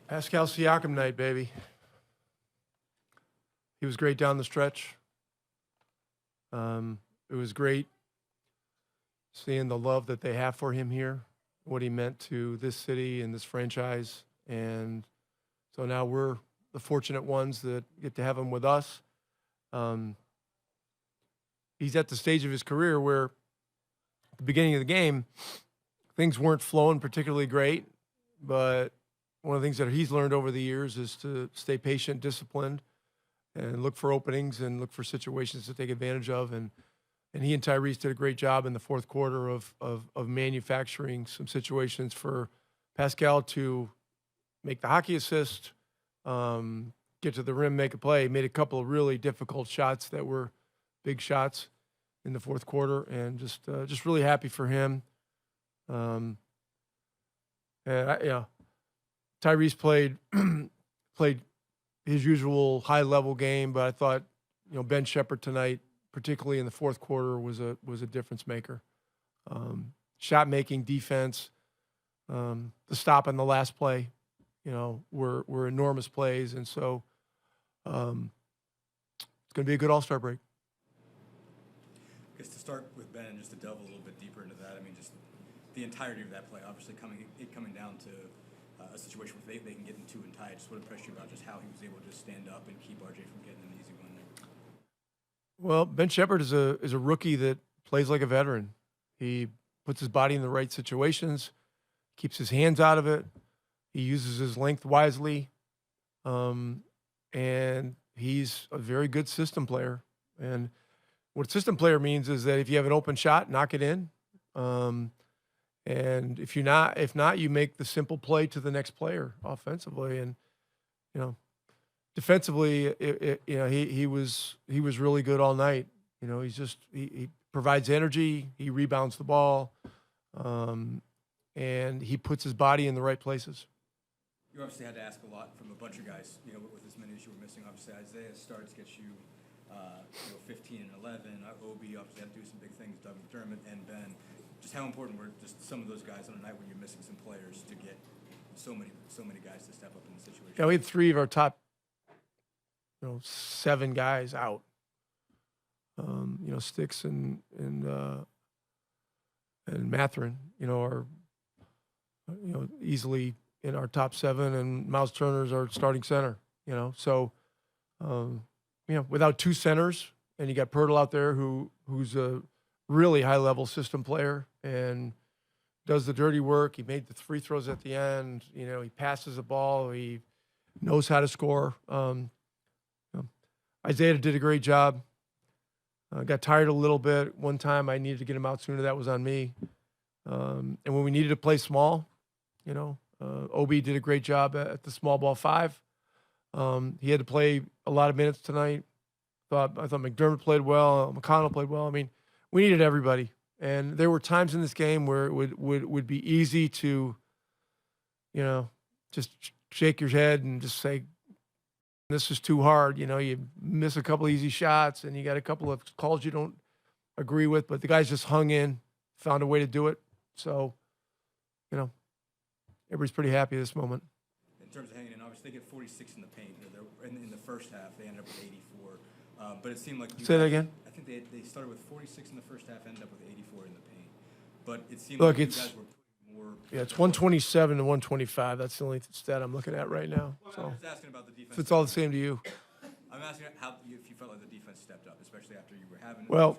Pascal Siakam night, baby. He was great down the stretch. It was great seeing the love that they have for him here, what he meant to this city and this franchise. And so now we're the fortunate ones that get to have him with us. He's at the stage of his career where at the beginning of the game, things weren't flowing particularly great, but one of the things that he's learned over the years is to stay patient, disciplined, and look for openings and look for situations to take advantage of. And he and Tyrese did a great job in the fourth quarter of manufacturing some situations for Pascal to make the hockey assist, get to the rim, make a play. Made a couple of really difficult shots that were big shots in the fourth quarter, and just really happy for him. And Tyrese played his usual high level game, but I thought Ben Sheppard tonight, particularly in the fourth quarter, was a difference maker. Shot making, defense, the stop on the last play, were enormous plays, and so it's going to be a good All-Star break. I guess to start with Ben and just to delve a little bit deeper into that, I mean, just the entirety of that play, obviously coming down to a situation where they can get in two and tie. Just what impressed you about just how he was able to just stand up and keep RJ from getting an easy one there? Well, Ben Sheppard is a rookie that plays like a veteran. He puts his body in the right situations, keeps his hands out of it. He uses his length wisely, and he's a very good system player. And what system player means is that if you have an open shot, knock it in. And if not, you make the simple play to the next player offensively. And defensively, he was really good all night. He provides energy, he rebounds the ball, and he puts his body in the right places. You obviously had to ask a lot from a bunch of guys, with as many as you were missing. Obviously, Isaiah starts, gets you, 15 and 11. Obi obviously had to do some big things, Doug McDermott and Ben. Just how important were just some of those guys on a night when you're missing some players to get so many guys to step up in the situation? Yeah, we had three of our top, 7 guys out. Sticks and Mathurin, are easily in our top 7, and Miles Turner's our starting center. So without 2 centers, and you got Pirtle out there who's a really high-level system player and does the dirty work. He made the free throws at the end. He passes the ball. He knows how to score. Isaiah did a great job. Got tired a little bit. One time I needed to get him out sooner. That was on me. And when we needed to play small, Obi did a great job at the small ball 5. He had to play a lot of minutes tonight. I thought McDermott played well. McConnell played well. I mean, we needed everybody. And there were times in this game where it would be easy to, just shake your head and just say, this is too hard. You miss a couple easy shots and you got a couple of calls you don't agree with, but the guys just hung in, found a way to do it. So, everybody's pretty happy at this moment. In terms of hanging in, obviously they get 46 in the paint. In the first half, they ended up with 84. But it seemed like say that again. I think they started with 46 in the first half, ended up with 84 in the paint. But it seemed like you guys were putting more. Yeah, it's 127 to 125. That's the only stat I'm looking at right now. Well, so I'm just asking about the defense. if it's all the same to you. I'm asking if you felt like the defense stepped up, especially after you were having. Well,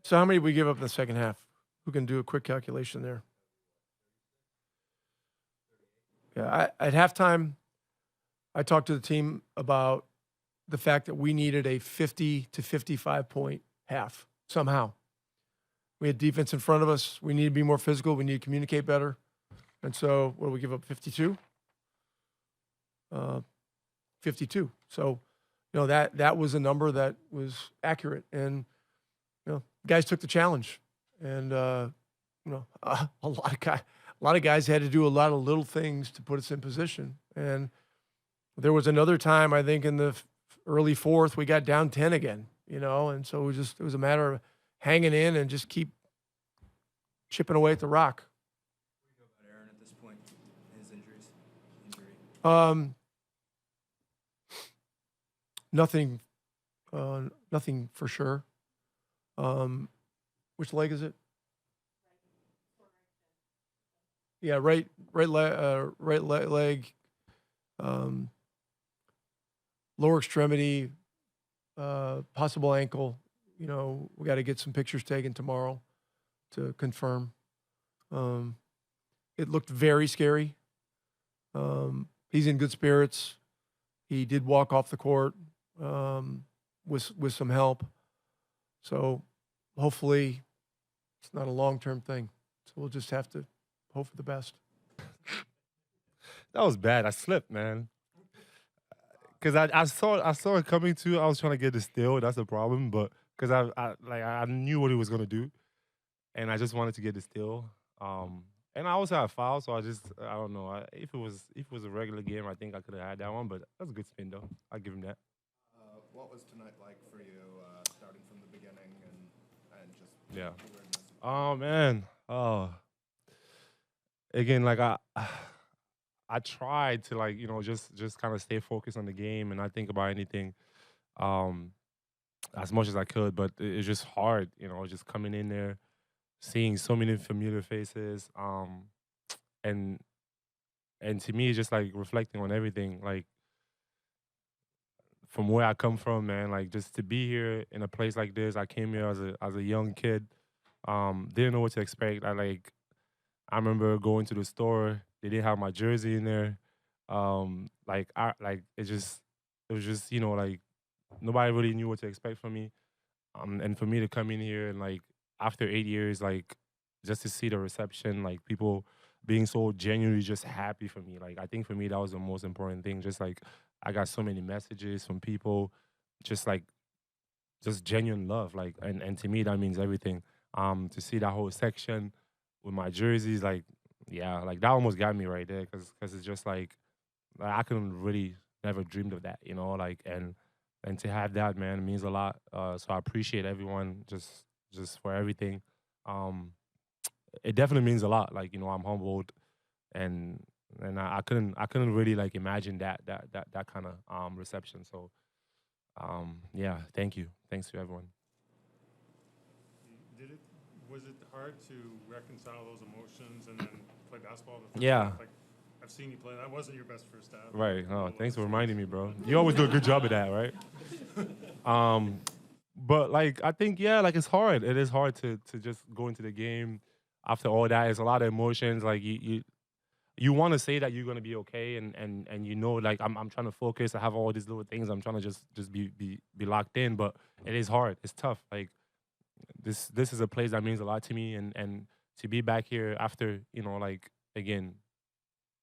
so how many did we give up in the second half? Who can do a quick calculation there? Yeah, at halftime, I talked to the team about the fact that we needed a 50 to 55 point half somehow. We had defense in front of us. We need to be more physical. We need to communicate better. And so, what did we give up? 52? 52. So, that was a number that was accurate. And, guys took the challenge. And, a lot of guys had to do a lot of little things to put us in position. And there was another time, I think, in the early fourth, we got down 10 again, and so it was a matter of hanging in and just keep chipping away at the rock. What do you know about Aaron at this point? His injury? Nothing, nothing for sure. Which leg is it? Yeah, right leg, lower extremity, possible ankle. You know, we got to get some pictures taken tomorrow to confirm. It looked very scary. He's in good spirits. He did walk off the court with some help. So hopefully it's not a long-term thing. So we'll just have to hope for the best. That was bad. I slipped, man. Because I saw it coming too. I was trying to get the steal. That's the problem. But because I knew what he was gonna do, and I just wanted to get the steal. And I also had a foul, so I don't know. If it was a regular game, I think I could have had that one. But that's a good spin though. I'll give him that. What was tonight like for you, starting from the beginning and just Yeah. you were in this- Oh man. Oh. Again, like I tried to like, just kind of stay focused on the game and not think about anything as much as I could, but it's just hard, just coming in there, seeing so many familiar faces, and to me it's just like reflecting on everything, like from where I come from, man, like just to be here in a place like this. I came here as a young kid, didn't know what to expect. I remember going to the store. They didn't have my jersey in there. It was just like nobody really knew what to expect from me. And for me to come in here and like after 8 years, like just to see the reception, like people being so genuinely just happy for me. Like I think for me that was the most important thing. Just like I got so many messages from people, just like just genuine love. Like and to me that means everything. To see that whole section with my jerseys, like yeah, like that almost got me right there because it's just like I couldn't really never dreamed of that, like and to have that, man, means a lot. So I appreciate everyone just for everything. Um, it definitely means a lot. Like I'm humbled and I couldn't really like imagine that kind of reception. So yeah, thank you, thanks to everyone. Was it hard to reconcile those emotions and then play basketball in the first Yeah. half? Like, I've seen you play. That wasn't your best first half. Right. Oh, thanks for reminding me, bro. You always do a good job of that, right? But like I think, yeah, like it's hard. It is hard to just go into the game after all that. It's a lot of emotions. Like you want to say that you're gonna be okay, and like I'm trying to focus. I have all these little things. I'm trying to just be locked in, but it is hard. It's tough. Like this is a place that means a lot to me, and to be back here after like again,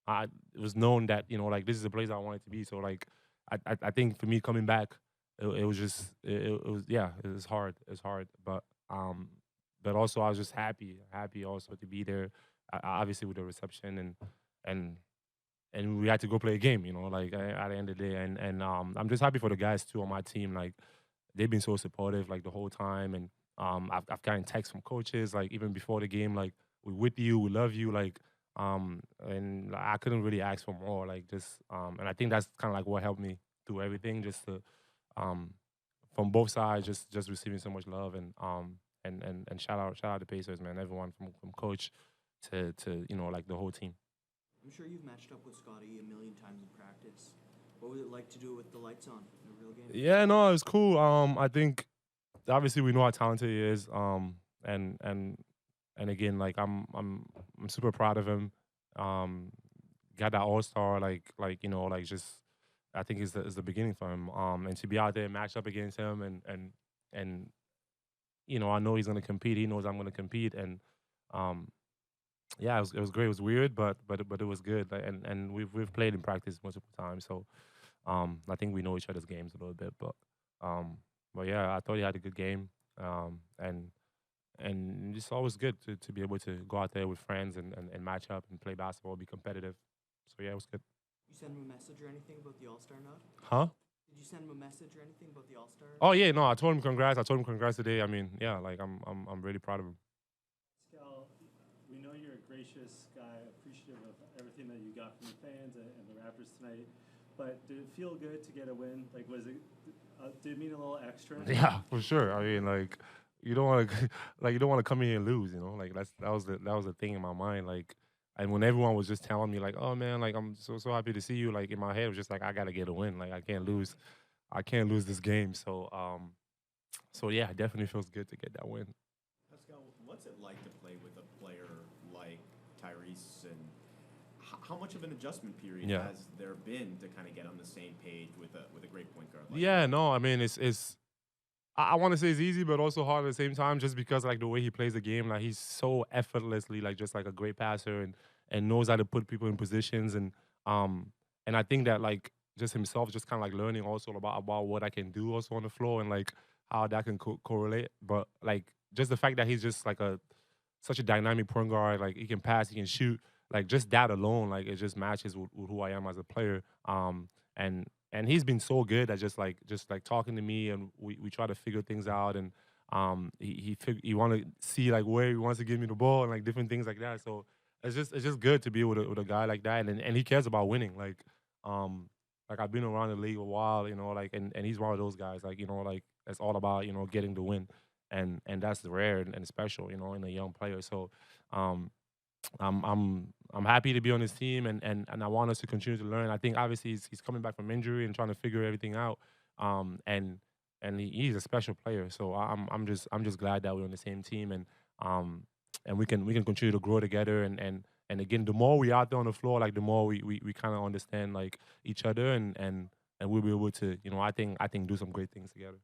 it was known that like this is a place I wanted to be. So like I think for me coming back, it was just it was yeah, it was hard. It's hard, but also I was just happy also to be there. Obviously with the reception and we had to go play a game. Like at the end of the day, and I'm just happy for the guys too on my team. Like they've been so supportive like the whole time, and I've gotten texts from coaches like even before the game, like we with you, we love you, like and I couldn't really ask for more, like just and I think that's kind of like what helped me through everything, just to from both sides, just receiving so much love, and shout out the Pacers, man, everyone from coach to like the whole team. I'm sure you've matched up with Scotty a million times in practice. What was it like to do it with the lights on in a real game? Yeah, no, it was cool. I think obviously we know how talented he is. And again, like I'm super proud of him. Got that All-Star, like just I think is the beginning for him. And to be out there and match up against him, and I know he's gonna compete. He knows I'm gonna compete, and yeah, it was great. It was weird, but it was good. Like, and we've played in practice multiple times, so I think we know each other's games a little bit. But yeah, I thought he had a good game, and it's always good to be able to go out there with friends and match up and play basketball, be competitive. So yeah, it was good. Did you send him a message or anything about the All-Star nod? Huh? Did you send him a message or anything about the All-Star? Oh yeah, no, I told him congrats. I told him congrats today. I mean, yeah, like I'm really proud of him. Pascal, we know know you're a gracious guy, appreciative of everything that you got from the fans and the Raptors tonight. But did it feel good to get a win? Like, was it? Did it mean a little extra? Yeah, for sure. I mean, like you don't want to like you don't want to come here and lose. You know, like that was the thing in my mind. Like, and when everyone was just telling me like, oh man, like I'm so happy to see you. Like in my head it was just like I gotta get a win. Like I can't lose this game. So yeah, it definitely feels good to get that win. Pascal, what's it like to play with a player like Tyrese, and how much of an adjustment period Yeah. has there been to kind of get on the same page with a great point guard like Yeah, no, I mean it's I want to say it's easy, but also hard at the same time, just because like the way he plays the game, like he's so effortlessly like just like a great passer and knows how to put people in positions and I think that like just himself just kind of like learning also about what I can do also on the floor and like how that can correlate, but like just the fact that he's just like such a dynamic point guard, like he can pass, he can shoot, like just that alone, like it just matches with who I am as a player. And he's been so good at just like talking to me, and we try to figure things out, and he want to see like where he wants to give me the ball and like different things like that. So it's just good to be with a guy like that, and he cares about winning. Like I've been around the league a while, you know, like and he's one of those guys, like, you know, like it's all about, you know, getting the win, and that's rare and special, you know, in a young player. So I'm happy to be on this team, and I want us to continue to learn. I think obviously he's coming back from injury and trying to figure everything out. And he's a special player. So I'm just glad that we're on the same team, and we can continue to grow together. And again, the more we out there on the floor, like the more we kind of understand like each other, and we'll be able to, you know, I think do some great things together.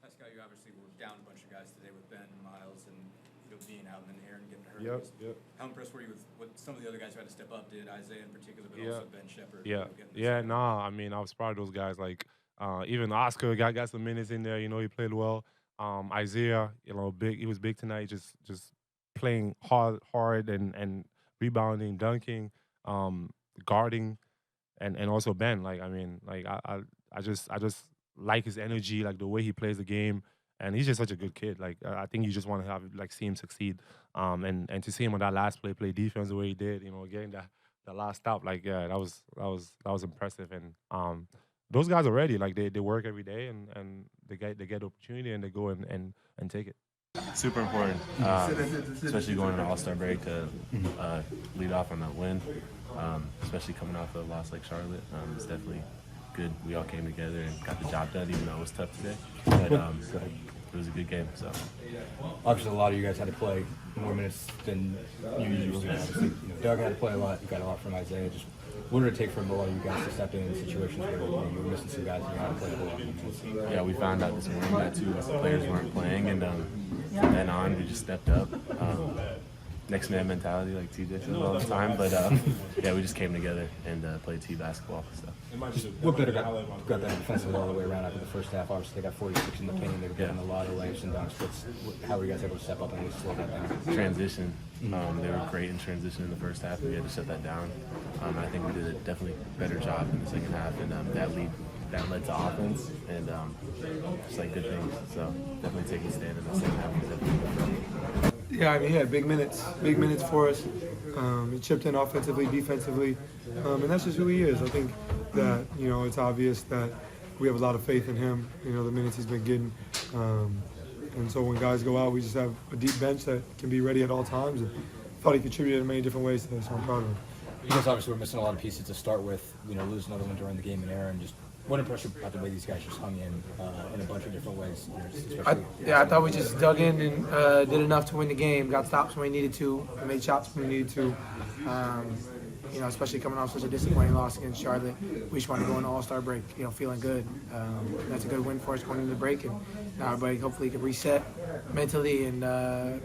Pascal, you obviously were down a bunch of guys today with Ben and Miles and being out and then Aaron getting hurt. Yep. How impressed were you with what some of the other guys who had to step up did, Isaiah in particular, but Yeah. also Ben Sheppard? Yeah. Nah, I mean, I was proud of those guys. Like even Oscar got some minutes in there. You know, he played well. Isaiah, you know, he was big tonight. Just playing hard and rebounding, dunking, guarding, and also Ben. Like I mean, like I just like his energy, like the way he plays the game, and he's just such a good kid. Like I think you just want to see him succeed, and to see him on that last play defense the way he did, you know, getting that last stop, like yeah, that was impressive. And those guys are ready, like they work every day, and they get the opportunity and they go and take it. Super important, especially going into All-Star break to lead off on that win, especially coming off a loss like Charlotte. It's definitely good. We all came together and got the job done, even though it was tough today. But it was a good game. So obviously, a lot of you guys had to play more minutes than you usually. Obviously, you know, Doug had to play a lot. You got a lot from Isaiah. Just what did it take from a lot of you guys to step in situations where you were missing some guys and you had to play a lot of minutes? Yeah, we found out this morning that two players weren't playing, and from then on, we just stepped up. Next man mentality, like TJ says all the time. But yeah, we just came together and played team basketball. So. What better got that defensively all the way around after the first half? Obviously, they got 46 in the paint. They were getting a lot of layups and dunks. How were you guys able to step up and really slow that down? Transition. They were great in transition in the first half. We had to shut that down. I think we did a definitely better job in the second half, and that led to offense and just like good things. So definitely taking a stand in the second half. Yeah, I mean, he had big minutes for us. He chipped in offensively, defensively, and that's just who he is. I think that, you know, it's obvious that we have a lot of faith in him, you know, the minutes he's been getting. And so when guys go out, we just have a deep bench that can be ready at all times. And thought he contributed in many different ways today, so I'm proud of him. You guys obviously were missing a lot of pieces to start with, you know, lose another one during the game in Aaron. Just what impressed you about the way these guys just hung in a bunch of different ways? You know, I thought we just dug in and did enough to win the game. Got stops when we needed to, and made shots when we needed to. You know, especially coming off such a disappointing loss against Charlotte, we just want to go into All-Star break, you know, feeling good. That's a good win for us going into the break, and now everybody hopefully can reset mentally and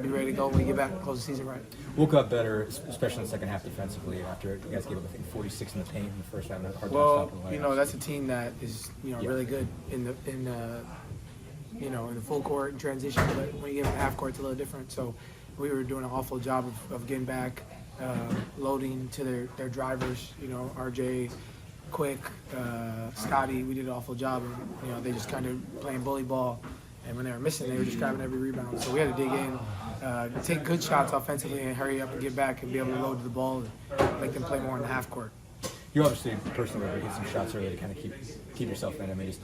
be ready to go when we get back and close the season right. Woke up better, especially in the second half defensively, after you guys gave up, I think, 46 in the paint in the first half. Well, you know, that's a team that is, you know, really good in the full court and transition, but when you get in half court, it's a little different. So we were doing an awful job of getting back, loading to their drivers, you know, RJ, Quick, Scotty. We did an awful job, and you know, they just kind of playing bully ball, and when they were missing, they were just grabbing every rebound. So we had to dig in, take good shots offensively and hurry up and get back and be able to load the ball and make them play more in the half court. You obviously personally were hitting some shots early to kind of keep yourself in. I mean, just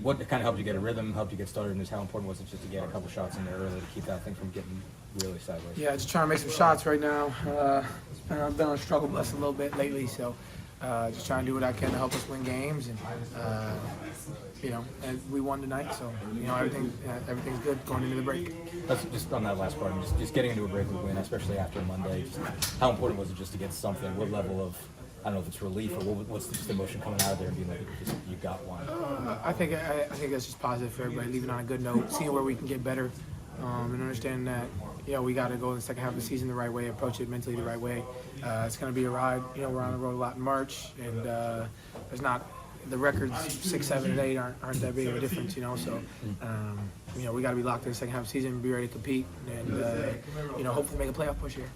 what kind of helped you get a rhythm, helped you get started, and just how important was it just to get a couple shots in there early to keep that thing from getting really sideways? Yeah, just trying to make some shots right now. I've been on a struggle bus a little bit lately, so just trying to do what I can to help us win games, and and we won tonight, so everything's good going into the break. That's just on that last part. Just getting into a break with a win, especially after Monday. Just how important was it just to get something? What level of, I don't know if it's relief or what's just the emotion coming out of there and being like, just, you got one? I think that's just positive for everybody, leaving on a good note, seeing where we can get better, and understanding that we got to go in the second half of the season the right way, approach it mentally the right way. It's going to be a ride. We're on the road a lot in March, and there's not the records 6, 7, and 8 aren't that big of a difference. So we got to be locked in the second half of the season, be ready to compete, and hopefully make a playoff push here.